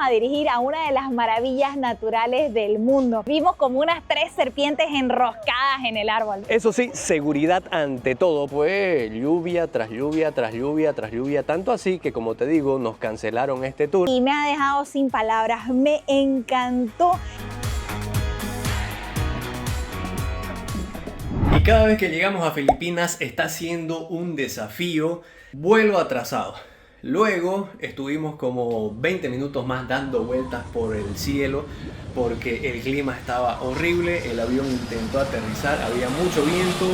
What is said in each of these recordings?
a dirigir a una de las maravillas naturales del mundo. Vimos como unas 3 serpientes enroscadas en el árbol. Eso sí, seguridad ante todo, pues lluvia tras lluvia, tras lluvia, tras lluvia, tanto así que, como te digo, nos cancelaron este tour. Y me ha dejado sin palabras, me encantó. Y cada vez que llegamos a Filipinas está siendo un desafío. Vuelo atrasado. Luego estuvimos como 20 minutos más dando vueltas por el cielo porque el clima estaba horrible, el avión intentó aterrizar, había mucho viento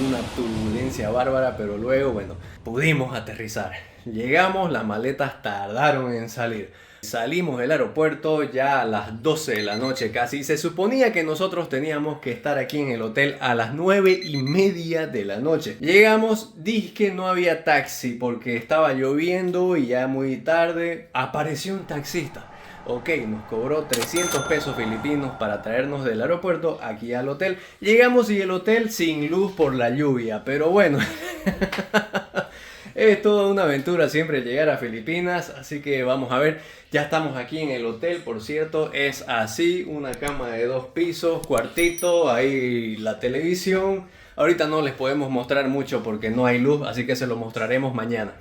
y una turbulencia bárbara, pero luego, bueno, pudimos aterrizar. Llegamos, las maletas tardaron en salir. Salimos del aeropuerto ya a las 12 de la noche casi. Se suponía que nosotros teníamos que estar aquí en el hotel a las 9:30 de la noche. Llegamos, dizque no había taxi porque estaba lloviendo y ya muy tarde. Apareció un taxista. Ok, nos cobró 300 pesos filipinos para traernos del aeropuerto aquí al hotel. Llegamos y el hotel sin luz por la lluvia, pero bueno. Es toda una aventura siempre llegar a Filipinas, así que vamos a ver. Ya estamos aquí en el hotel, por cierto, es así, una cama de 2 pisos, cuartito, ahí la televisión. Ahorita no les podemos mostrar mucho porque no hay luz, así que se lo mostraremos mañana.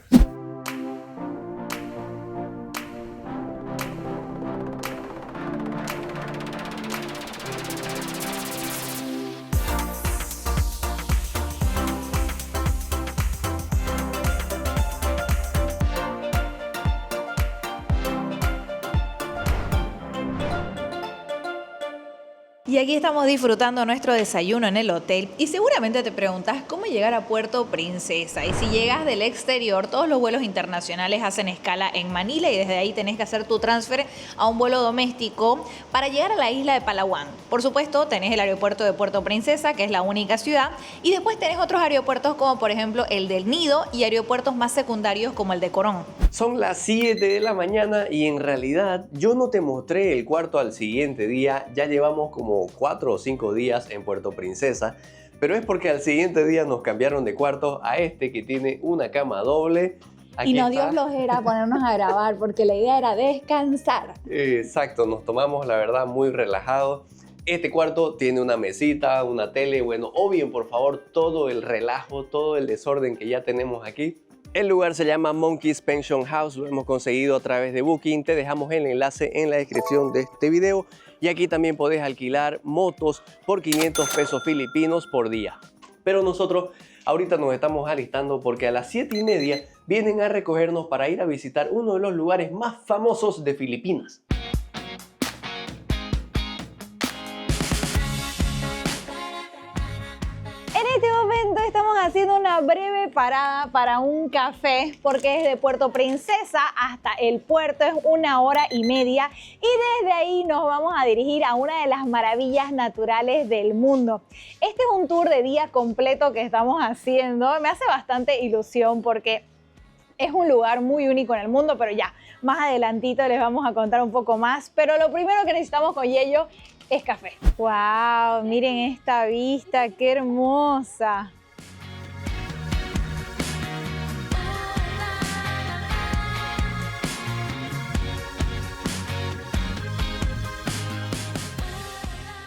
Y aquí estamos disfrutando nuestro desayuno en el hotel y seguramente te preguntas cómo llegar a Puerto Princesa. Y si llegas del exterior, todos los vuelos internacionales hacen escala en Manila y desde ahí tenés que hacer tu transfer a un vuelo doméstico para llegar a la isla de Palawan. Por supuesto, tenés el aeropuerto de Puerto Princesa, que es la única ciudad, y después tenés otros aeropuertos como por ejemplo el del Nido y aeropuertos más secundarios como el de Corón. Son las 7 de la mañana y en realidad yo no te mostré el cuarto al siguiente día. Ya llevamos como 4 o 5 días en Puerto Princesa, pero es porque al siguiente día nos cambiaron de cuarto a este que tiene una cama doble. Aquí y no está. dio flojera ponernos a grabar porque la idea era descansar. Exacto, nos tomamos la verdad muy relajados. Este cuarto tiene una mesita, una tele, bueno, obvien por favor todo el relajo, todo el desorden que ya tenemos aquí. El lugar se llama Monkeys Pension House, lo hemos conseguido a través de Booking. Te dejamos el enlace en la descripción de este video. Y aquí también podés alquilar motos por 500 pesos filipinos por día. Pero nosotros ahorita nos estamos alistando porque a las 7:30 vienen a recogernos para ir a visitar uno de los lugares más famosos de Filipinas. En este momento estamos haciendo una breve parada para un café porque desde Puerto Princesa hasta el puerto es 1h30 y desde ahí nos vamos a dirigir a una de las maravillas naturales del mundo. Este es un tour de día completo que estamos haciendo. Me hace bastante ilusión porque es un lugar muy único en el mundo, pero ya, más adelantito les vamos a contar un poco más. Pero lo primero que necesitamos con Yello es café. ¡Wow! Miren esta vista, qué hermosa.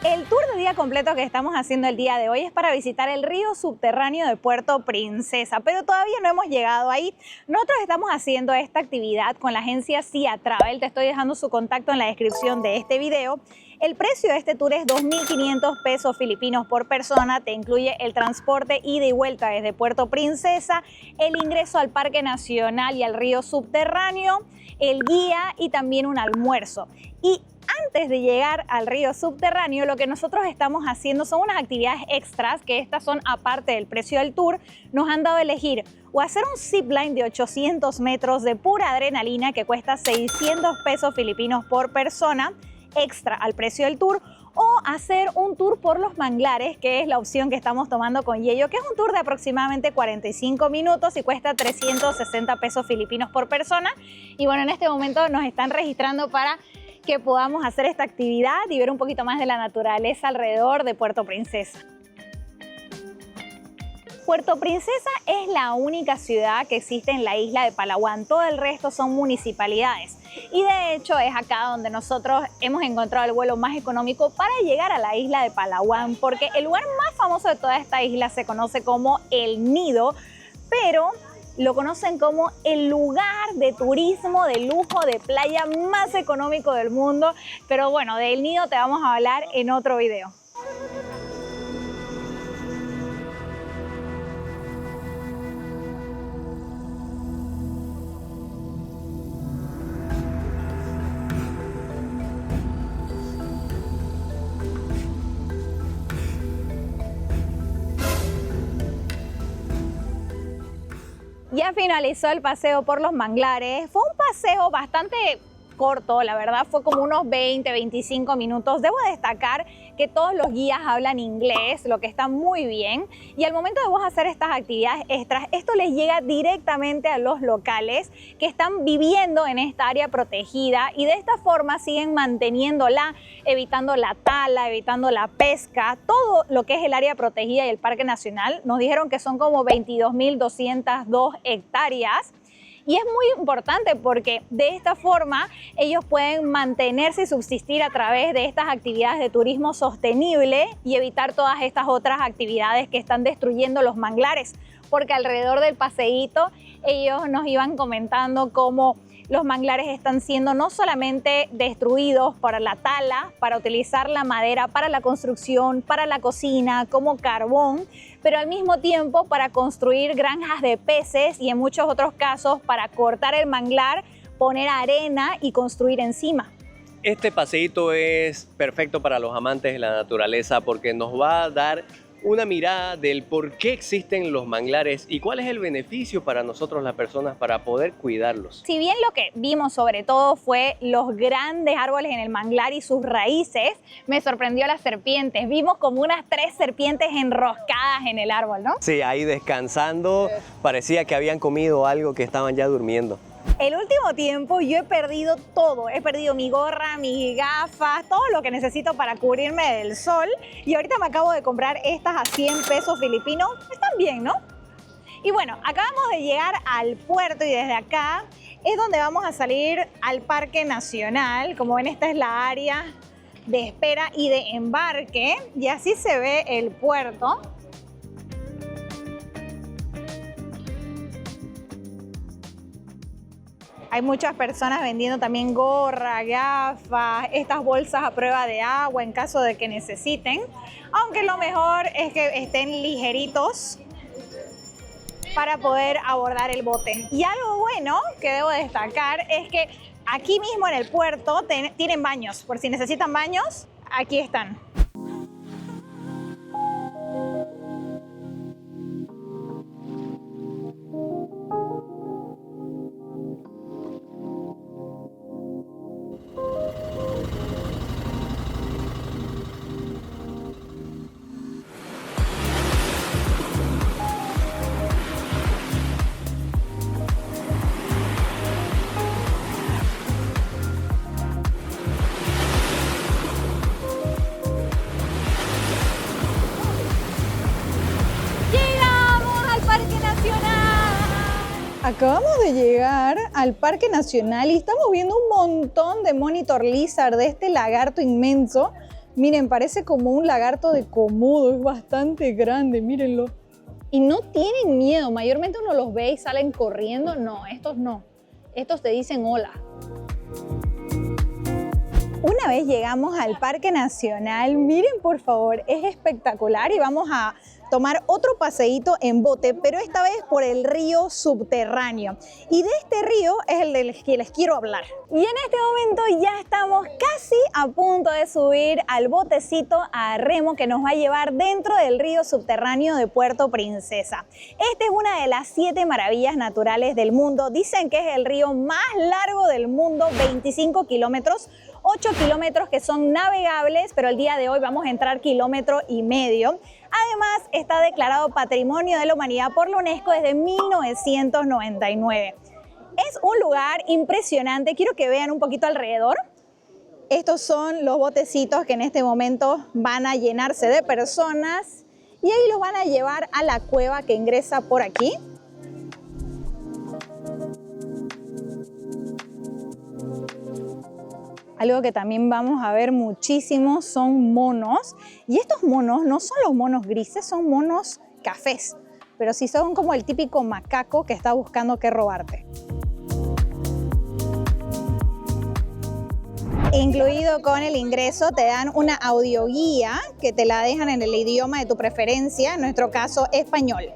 El tour de día completo que estamos haciendo el día de hoy es para visitar el río subterráneo de Puerto Princesa, pero todavía no hemos llegado ahí. Nosotros estamos haciendo esta actividad con la agencia Sia Travel. Te estoy dejando su contacto en la descripción de este video. El precio de este tour es 2.500 pesos filipinos por persona. Te incluye el transporte ida y vuelta desde Puerto Princesa, el ingreso al Parque Nacional y al río subterráneo, el guía y también un almuerzo. Y antes de llegar al río subterráneo, lo que nosotros estamos haciendo son unas actividades extras, que estas son aparte del precio del tour. Nos han dado a elegir o hacer un zipline de 800 metros de pura adrenalina que cuesta 600 pesos filipinos por persona, extra al precio del tour, o hacer un tour por los manglares, que es la opción que estamos tomando con Yello, que es un tour de aproximadamente 45 minutos y cuesta 360 pesos filipinos por persona. Y bueno, en este momento nos están registrando para que podamos hacer esta actividad y ver un poquito más de la naturaleza alrededor de Puerto Princesa. Puerto Princesa es la única ciudad que existe en la isla de Palawan, todo el resto son municipalidades. Y de hecho es acá donde nosotros hemos encontrado el vuelo más económico para llegar a la isla de Palawan, porque el lugar más famoso de toda esta isla se conoce como El Nido, pero lo conocen como el lugar de turismo de lujo de playa más económico del mundo. Pero bueno, de El Nido te vamos a hablar en otro video. Ya finalizó el paseo por los manglares. Fue un paseo bastante corto, la verdad, fue como unos 20-25 minutos. Debo destacar que todos los guías hablan inglés, lo que está muy bien. Y al momento de vos hacer estas actividades extras, esto les llega directamente a los locales que están viviendo en esta área protegida y de esta forma siguen manteniéndola, evitando la tala, evitando la pesca. Todo lo que es el área protegida y el Parque Nacional, nos dijeron que son como 22.202 hectáreas. Y es muy importante porque de esta forma ellos pueden mantenerse y subsistir a través de estas actividades de turismo sostenible y evitar todas estas otras actividades que están destruyendo los manglares. Porque alrededor del paseíto ellos nos iban comentando cómo los manglares están siendo no solamente destruidos para la tala, para utilizar la madera para la construcción, para la cocina, como carbón, pero al mismo tiempo para construir granjas de peces y en muchos otros casos para cortar el manglar, poner arena y construir encima. Este paseíto es perfecto para los amantes de la naturaleza porque nos va a dar una mirada del por qué existen los manglares y cuál es el beneficio para nosotros las personas para poder cuidarlos. Si bien lo que vimos sobre todo fue los grandes árboles en el manglar y sus raíces, me sorprendió las serpientes. Vimos como unas 3 serpientes enroscadas en el árbol, ¿no? Sí, ahí descansando, parecía que habían comido algo que estaban ya durmiendo. El último tiempo yo he perdido todo, he perdido mi gorra, mis gafas, todo lo que necesito para cubrirme del sol y ahorita me acabo de comprar estas a 100 pesos filipinos, están bien, ¿no? Y bueno, acabamos de llegar al puerto y desde acá es donde vamos a salir al Parque Nacional. Como ven, esta es la área de espera y de embarque y así se ve el puerto. Hay muchas personas vendiendo también gorra, gafas, estas bolsas a prueba de agua en caso de que necesiten. Aunque lo mejor es que estén ligeritos para poder abordar el bote. Y algo bueno que debo destacar es que aquí mismo en el puerto tienen baños. Por si necesitan baños, aquí están. Acabamos de llegar al Parque Nacional y estamos viendo un montón de monitor lizard, de este lagarto inmenso. Miren, parece como un lagarto de Komodo, es bastante grande, mírenlo. Y no tienen miedo, mayormente uno los ve y salen corriendo. No, estos no. Estos te dicen hola. Una vez llegamos al Parque Nacional, miren por favor, es espectacular y vamos a tomar otro paseíto en bote, pero esta vez por el río subterráneo. Y de este río es el del que les quiero hablar. Y en este momento ya estamos casi a punto de subir al botecito a remo que nos va a llevar dentro del río subterráneo de Puerto Princesa. Este es una de las 7 maravillas naturales del mundo. Dicen que es el río más largo del mundo, 25 kilómetros. 8 kilómetros que son navegables, pero el día de hoy vamos a entrar 1,5 kilómetros. Además, está declarado Patrimonio de la Humanidad por la UNESCO desde 1999. Es un lugar impresionante. Quiero que vean un poquito alrededor. Estos son los botecitos que en este momento van a llenarse de personas y ahí los van a llevar a la cueva que ingresa por aquí. Algo que también vamos a ver muchísimo son monos, y estos monos no son los monos grises, son monos cafés, pero sí son como el típico macaco que está buscando qué robarte. Incluido con el ingreso te dan una audioguía que te la dejan en el idioma de tu preferencia, en nuestro caso español.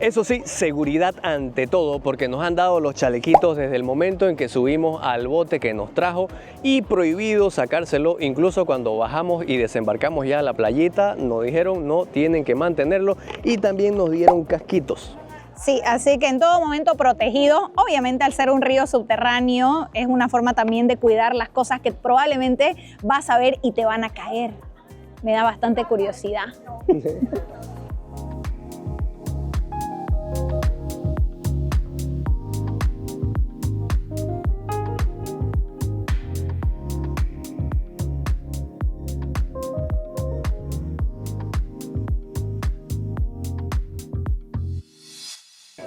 Eso sí, seguridad ante todo, porque nos han dado los chalequitos desde el momento en que subimos al bote que nos trajo y prohibido sacárselo, incluso cuando bajamos y desembarcamos ya a la playita, nos dijeron no, tienen que mantenerlo, y también nos dieron casquitos. Sí, así que en todo momento protegido. Obviamente, al ser un río subterráneo, es una forma también de cuidar las cosas que probablemente vas a ver y te van a caer. Me da bastante curiosidad.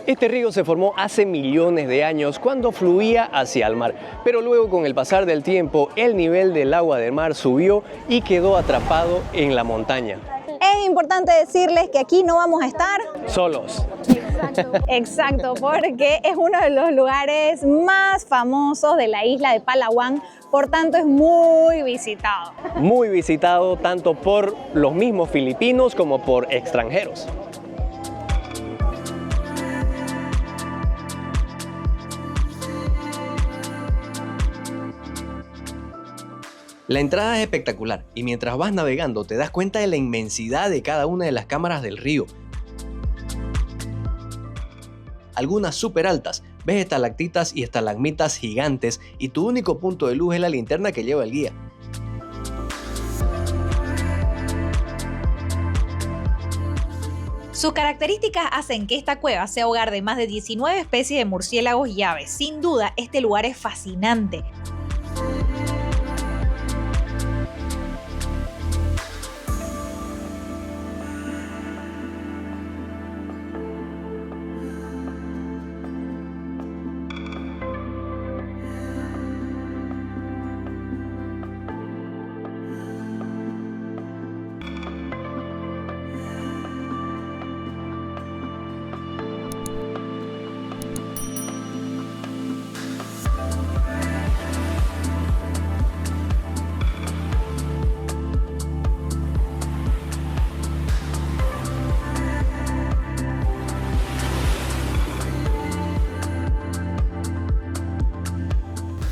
Este río se formó hace millones de años cuando fluía hacia el mar, pero luego con el pasar del tiempo el nivel del agua del mar subió y quedó atrapado en la montaña. Es importante decirles que aquí no vamos a estar Solos. exacto, porque es uno de los lugares más famosos de la isla de Palawan, por tanto es muy visitado. Muy visitado tanto por los mismos filipinos como por extranjeros. La entrada es espectacular y mientras vas navegando te das cuenta de la inmensidad de cada una de las cámaras del río. Algunas súper altas, ves estalactitas y estalagmitas gigantes y tu único punto de luz es la linterna que lleva el guía. Sus características hacen que esta cueva sea hogar de más de 19 especies de murciélagos y aves. Sin duda, este lugar es fascinante.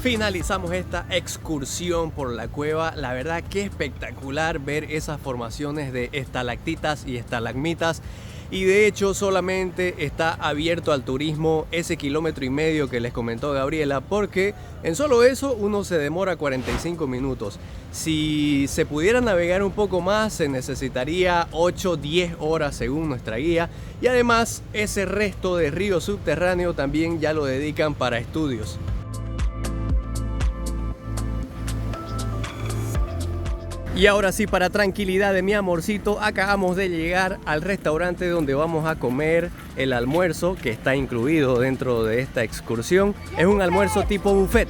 Finalizamos esta excursión por la cueva. La verdad que espectacular ver esas formaciones de estalactitas y estalagmitas. Y de hecho solamente está abierto al turismo ese 1,5 kilómetros que les comentó Gabriela, porque en solo eso uno se demora 45 minutos. Si se pudiera navegar un poco más se necesitaría 8-10 horas según nuestra guía, y además ese resto de río subterráneo también ya lo dedican para estudios. Y ahora sí, para tranquilidad de mi amorcito, acabamos de llegar al restaurante donde vamos a comer el almuerzo que está incluido dentro de esta excursión. Es un almuerzo tipo buffet.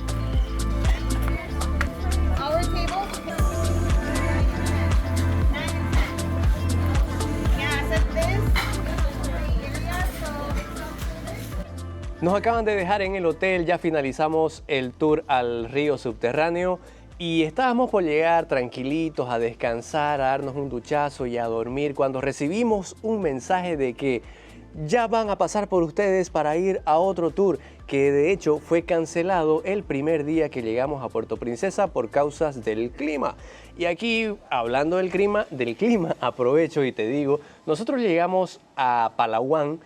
Nos acaban de dejar en el hotel, ya finalizamos el tour al río subterráneo. Y estábamos por llegar tranquilitos a descansar, a darnos un duchazo y a dormir cuando recibimos un mensaje de que ya van a pasar por ustedes para ir a otro tour, que de hecho fue cancelado el primer día que llegamos a Puerto Princesa por causas del clima. Y aquí, hablando del clima, aprovecho y te digo, nosotros llegamos a Palawan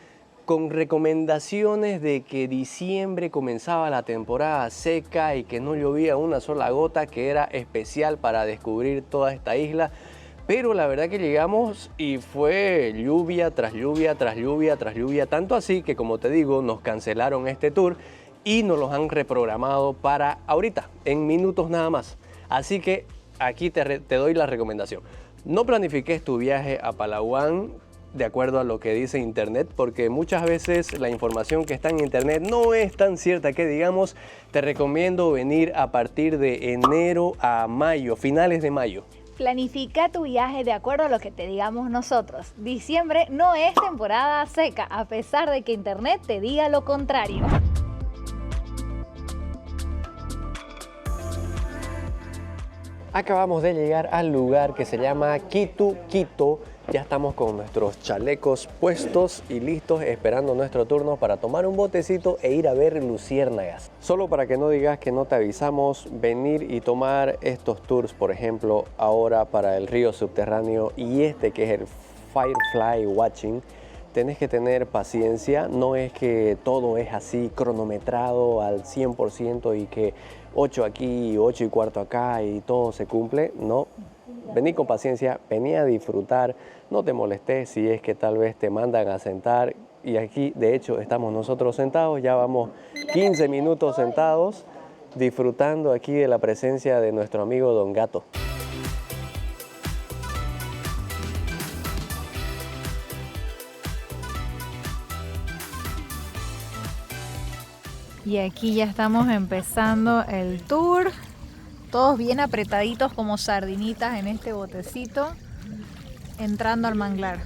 con recomendaciones de que diciembre comenzaba la temporada seca y que no llovía una sola gota, que era especial para descubrir toda esta isla. Pero la verdad que llegamos y fue lluvia tras lluvia, tras lluvia, tras lluvia, tanto así que, como te digo, nos cancelaron este tour y nos los han reprogramado para ahorita, en minutos nada más. Así que aquí te doy la recomendación. No planifiques tu viaje a Palawan de acuerdo a lo que dice internet, porque muchas veces la información que está en internet no es tan cierta que digamos. Te recomiendo venir a partir de enero a mayo, finales de mayo. Planifica tu viaje de acuerdo a lo que te digamos nosotros. Diciembre no es temporada seca, a pesar de que internet te diga lo contrario. Acabamos de llegar al lugar que se llama Kitu Quito. Ya estamos con nuestros chalecos puestos y listos esperando nuestro turno para tomar un botecito e ir a ver luciérnagas. Solo para que no digas que no te avisamos, venir y tomar estos tours, por ejemplo, ahora para el río subterráneo y este que es el Firefly Watching, tenés que tener paciencia. No es que todo es así cronometrado al 100% y que 8 aquí, 8 y cuarto acá y todo se cumple. No, vení con paciencia, vení a disfrutar, no te molestes si es que tal vez te mandan a sentar. Y aquí, de hecho, estamos nosotros sentados, ya vamos 15 minutos sentados, disfrutando aquí de la presencia de nuestro amigo Don Gato. Y aquí ya estamos empezando el tour. Todos bien apretaditos como sardinitas en este botecito, entrando al manglar.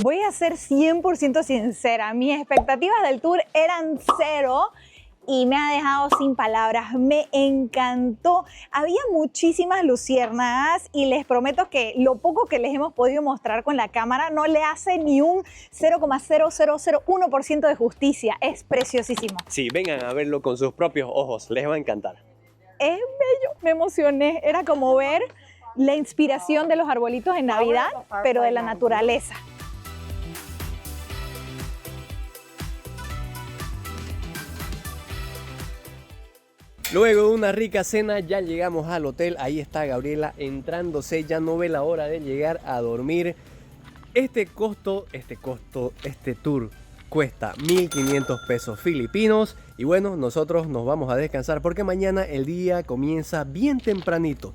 Voy a ser 100% sincera, mis expectativas del tour eran cero y me ha dejado sin palabras. Me encantó. Había muchísimas luciérnagas y les prometo que lo poco que les hemos podido mostrar con la cámara no le hace ni un 0,0001% de justicia. Es preciosísimo. Sí, vengan a verlo con sus propios ojos, les va a encantar. Es bello, me emocioné. Era como ver la inspiración de los arbolitos en Navidad, pero de la naturaleza. Luego de una rica cena ya llegamos al hotel. Ahí está Gabriela entrándose, ya no ve la hora de llegar a dormir. Este tour cuesta 1.500 pesos filipinos. Y bueno, nosotros nos vamos a descansar porque mañana el día comienza bien tempranito.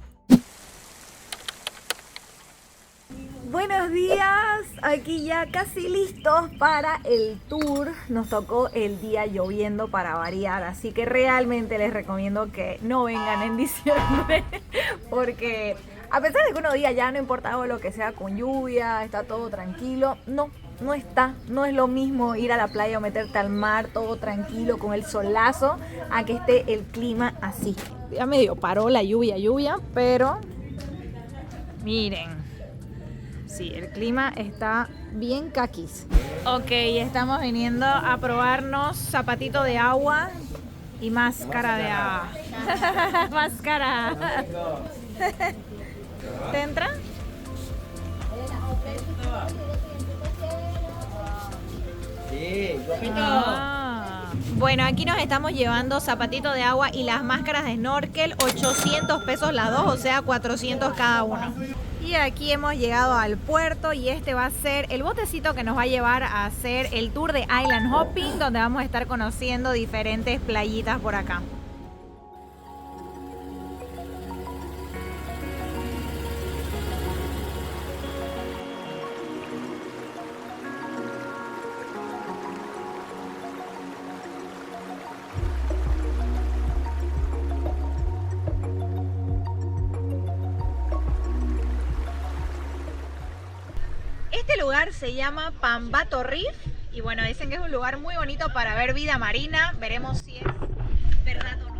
Buenos días, aquí ya casi listos para el tour. Nos tocó el día lloviendo para variar, así que realmente les recomiendo que no vengan en diciembre porque a pesar de que uno diga ya no importa lo que sea con lluvia, está todo tranquilo, no es lo mismo ir a la playa o meterte al mar todo tranquilo con el solazo a que esté el clima así. Ya medio paró la lluvia, pero miren. Sí, el clima está bien caquis. Ok, estamos viniendo a probarnos zapatito de agua y máscara de agua. Máscara. ¿Te entra? Sí, Bueno, aquí nos estamos llevando zapatito de agua y las máscaras de snorkel, 800 pesos las dos, o sea 400 cada uno. Y aquí hemos llegado al puerto y este va a ser el botecito que nos va a llevar a hacer el tour de Island Hopping, donde vamos a estar conociendo diferentes playitas por acá. Este lugar se llama Pambato Reef y Y bueno, dicen que es un lugar muy bonito para ver vida marina. Veremos si es verdad o no.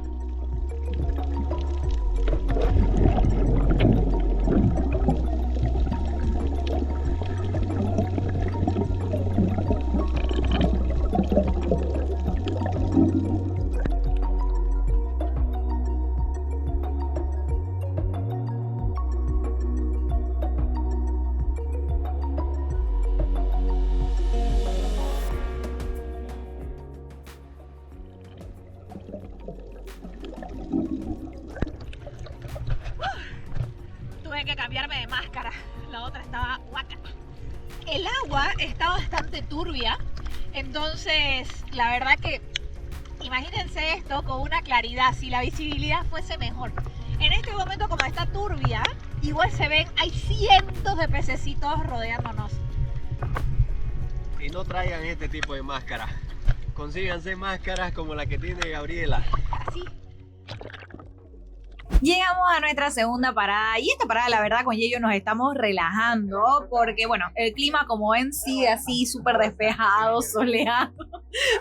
Tuve que cambiarme de máscara, la otra estaba guácala. El agua está bastante turbia, entonces la verdad que imagínense esto con una claridad, si la visibilidad fuese mejor. En este momento, como está turbia, igual se ven, hay cientos de pececitos rodeándonos. Y no traigan este tipo de máscara, consíganse máscaras como la que tiene Gabriela. Así. Llegamos a nuestra segunda parada y esta parada la verdad con Yeyo nos estamos relajando porque bueno, el clima como ven sigue así súper despejado, soleado.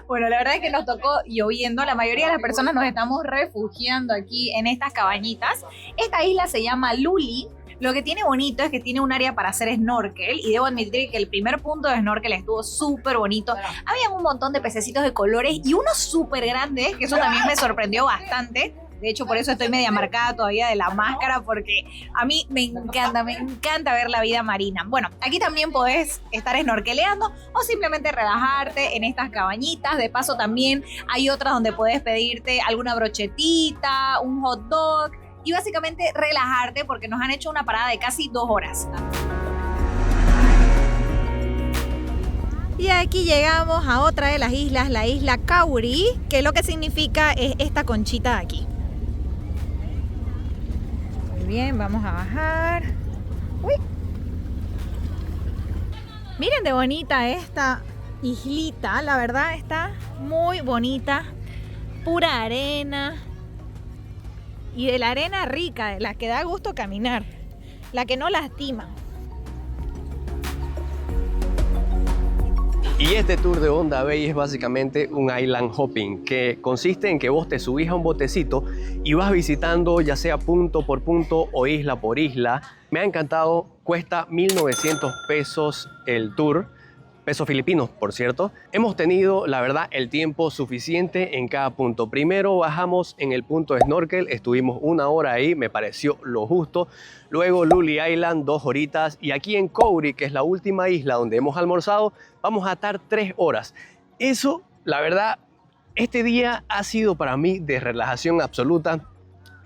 Bueno, la verdad es que nos tocó lloviendo, la mayoría de las personas nos estamos refugiando aquí en estas cabañitas. Esta isla se llama Luli. Lo que tiene bonito es que tiene un área para hacer snorkel y debo admitir que el primer punto de snorkel estuvo súper bonito. Había un montón de pececitos de colores y unos súper grandes, que eso también me sorprendió bastante. De hecho, por eso estoy media marcada todavía de la máscara, porque a mí me encanta ver la vida marina. Bueno, aquí también podés estar snorkeleando o simplemente relajarte en estas cabañitas. De paso también hay otras donde podés pedirte alguna brochetita, un hot dog y básicamente relajarte porque nos han hecho una parada de casi 2 horas. Y aquí llegamos a otra de las islas, la isla Kauri, que lo que significa es esta conchita de aquí. Muy bien, vamos a bajar. Uy. Miren de bonita esta islita, la verdad está muy bonita, pura arena y de la arena rica, de la que da gusto caminar, la que no lastima. Y este tour de Honda Bay es básicamente un island hopping, que consiste en que vos te subís a un botecito y vas visitando ya sea punto por punto o isla por isla. Me ha encantado, cuesta 1.900 pesos el tour, pesos filipinos por cierto. Hemos tenido la verdad el tiempo suficiente en cada punto. Primero bajamos en el punto de snorkel, estuvimos 1 hora ahí, me pareció lo justo. Luego Luli Island 2 horitas y aquí en Kauri, que es la última isla donde hemos almorzado, vamos a estar 3 horas. Eso, la verdad, este día ha sido para mí de relajación absoluta.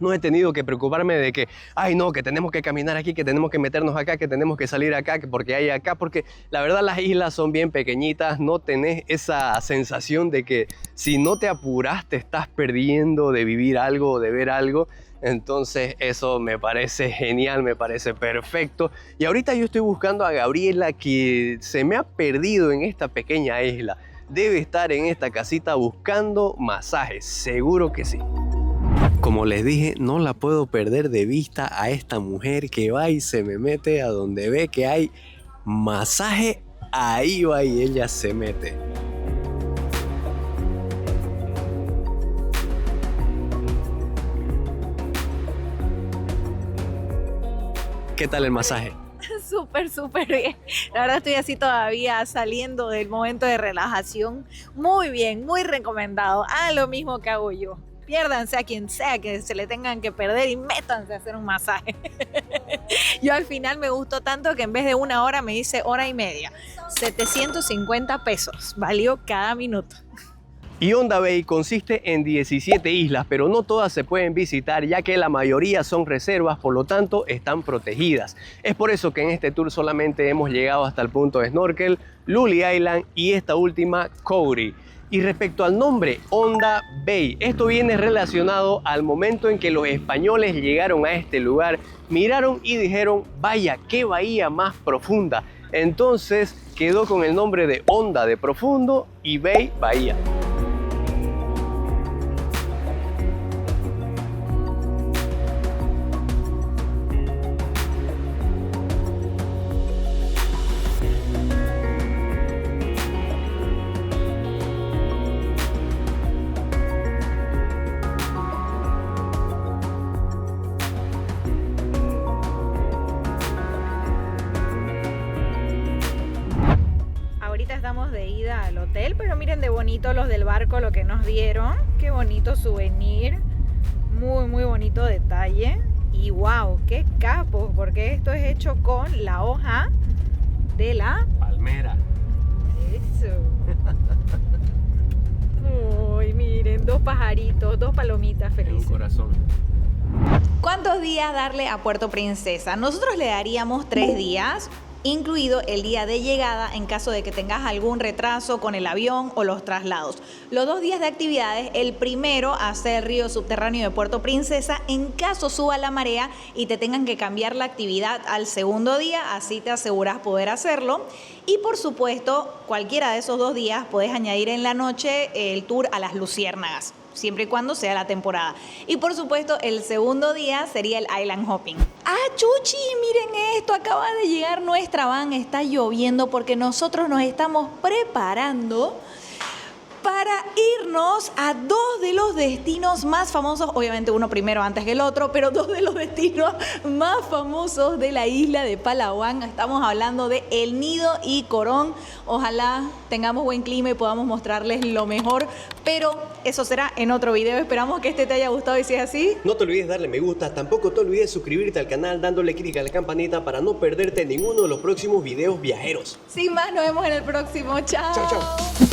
No he tenido que preocuparme de que, ay no, que tenemos que caminar aquí, que tenemos que meternos acá, que tenemos que salir acá, que porque hay acá, porque la verdad las islas son bien pequeñitas, no tenés esa sensación de que si no te apuras te estás perdiendo de vivir algo, de ver algo. Entonces eso me parece genial, me parece perfecto. Y ahorita yo estoy buscando a Gabriela, que se me ha perdido en esta pequeña isla. Debe estar en esta casita buscando masajes, seguro que sí. Como les dije, no la puedo perder de vista a esta mujer que va y se me mete a donde ve que hay masaje, ahí va y ella se mete. ¿Qué tal el masaje? Súper bien. La verdad estoy así todavía saliendo del momento de relajación. Muy bien, muy recomendado. Hagan lo mismo que hago yo. Piérdanse a quien sea que se le tengan que perder y métanse a hacer un masaje. Yo al final me gustó tanto que en vez de 1 hora me hice 1h30. 750 pesos. Valió cada minuto. Y Honda Bay consiste en 17 islas, pero no todas se pueden visitar ya que la mayoría son reservas, por lo tanto están protegidas. Es por eso que en este tour solamente hemos llegado hasta el punto de snorkel, Luli Island y esta última, Kauri. Y respecto al nombre, Honda Bay, esto viene relacionado al momento en que los españoles llegaron a este lugar, miraron y dijeron, vaya, qué bahía más profunda. Entonces quedó con el nombre de Honda de profundo y Bay, bahía. tenemos de ida al hotel, pero miren de bonito los del barco lo que nos dieron. Qué bonito souvenir, muy muy bonito detalle. Y wow, qué capos, porque esto es hecho con la hoja de la palmera. Eso. Uy, miren, dos pajaritos, dos palomitas felices. Un corazón. ¿Cuántos días darle a Puerto Princesa? Nosotros le daríamos 3 días, incluido el día de llegada en caso de que tengas algún retraso con el avión o los traslados. Los 2 días de actividades, el primero hacer el río subterráneo de Puerto Princesa en caso suba la marea y te tengan que cambiar la actividad al segundo día, así te aseguras poder hacerlo. Y por supuesto, cualquiera de esos 2 días puedes añadir en la noche el tour a las luciérnagas, siempre y cuando sea la temporada. Y por supuesto, el segundo día sería el island hopping. ¡Ah, Chuchi! Miren esto, acaba de llegar nuestra van, está lloviendo porque nosotros nos estamos preparando para irnos a 2 de los destinos más famosos, obviamente uno primero antes que el otro, pero 2 de los destinos más famosos de la isla de Palawan. Estamos hablando de El Nido y Corón. Ojalá tengamos buen clima y podamos mostrarles lo mejor, pero eso será en otro video. Esperamos que este te haya gustado y si es así, No te olvides darle me gusta, tampoco te olvides suscribirte al canal dándole clic a la campanita para no perderte ninguno de los próximos videos viajeros. sin más, nos vemos en el próximo. Chao. Chao, chao.